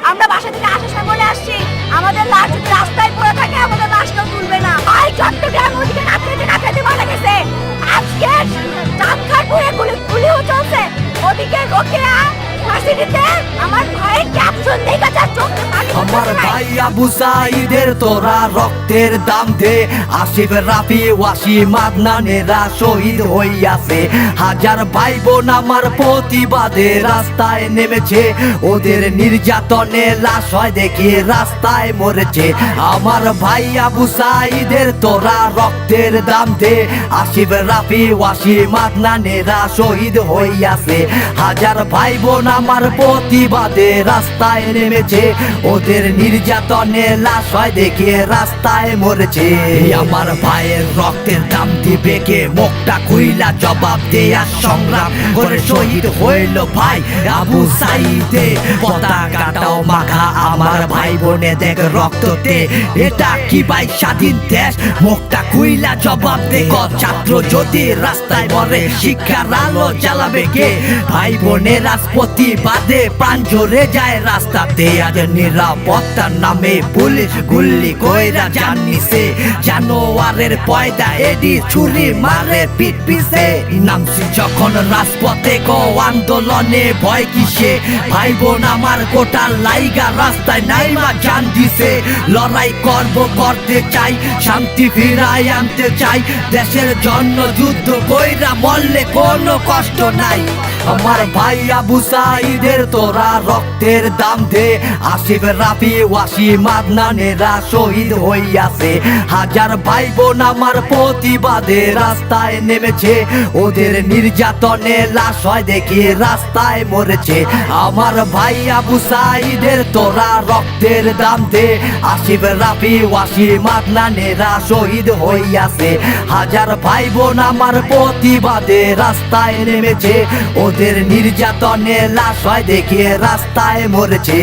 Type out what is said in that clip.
আমরা বাসা থেকে আসার সময় বলে আসছি আমাদের লাশ যদি রাস্তায় পড়ে থাকে আমাদের লাশটাও তুলবে না। ভাই চট্টগ্রাম ওদিকে নাচতে মারা গেছে। আজকে চাঁদখারপুরে গুলিও চলছে। ওদিকে রোকেয়া ফাঁসিতে আমার ভাইয়ের ক্যাপশন দেখা যাচ্ছে। আমার ভাই আবু সাঈদের তোরা রক্তের দাম দে। আসিফ, রাফি, ওয়াসিম, আদনানেরা শহীদ হইয়াছে। হাজার ভাই বোন আমার প্রতিবাদে রাস্তায় নেমেছে। ওদের নির্যাতনে লাশ হয় দেখি রাস্তায় মরেছে। আমার ভাই আবু সাঈদের তোরা রক্তের দাম দে। আসিফ, রাফি, ওয়াসিম, আদনানেরা শহীদ হইয়াছে। হাজার ভাই বোন আমার প্রতিবাদে রাস্তায় নেমেছে। ওদের নির্যাতনে লাশ হয় দেখে রাস্তায় মরেছে। আমার ভাইয়ের রক্তের দাম দিবে কে? মুখটা খুইলা জবাব দেয়ার সংগ্রাম করে শহীদ হইল ভাই আবু সাঈদে। পতাকাটাও মাখা আমার ভাই বোনে দেখ রক্ততে। এটা কি ভাই স্বাধীন দেশ? মুখটা খুইলা জবাব দে। ছাত্র যদি রাস্তায় মরে শিক্ষার আলো জ্বালাবে কে? ভাই বোনের প্রতিবাদে প্রাণ ঝরে যায় রাস্তাতে। আজ নিরাপত্তার নামে পুলিশ গুল্লি কইরা জান নিছে। জানোয়ারের পয়দা এডি ছুরি মারে পিঠ পিছে। নামছি যখন রাজপথে গো আন্দোলনে ভয় কিসে? ভাই বোন আমার গোটা লাইগা রাস্তায় নাইমা জান দিছে। লড়াই করতে চাই, শান্তি ফিরাই আনতে চাই। দেশের জন্য যুদ্ধ কইরা মরলে কোনো কষ্ট নাই। আমার ভাই আবু সাঈদের তোরা রক্তের দাম দে। আসিফ, রাফি, ওয়াসিম, আদনানেরা শহীদ হইয়াছে। হাজার ভাই বোন আমার প্রতিবাদে রাস্তায় নেমেছে। ওদের নির্যাতনে লাশ হয় দেখি রাস্তায় মরেছে। আমার ভাই আবু সাঈদের তোরা রক্তের দাম দে। আসিফ, রাফি, ওয়াসিম, আদনানেরা শহীদ হইয়াছে। হাজার ভাই বোন আমার প্রতিবাদে রাস্তায় নেমেছে। ওদের নির্যাতনে লাশ হয় দেখে রাস্তায় মরেছে।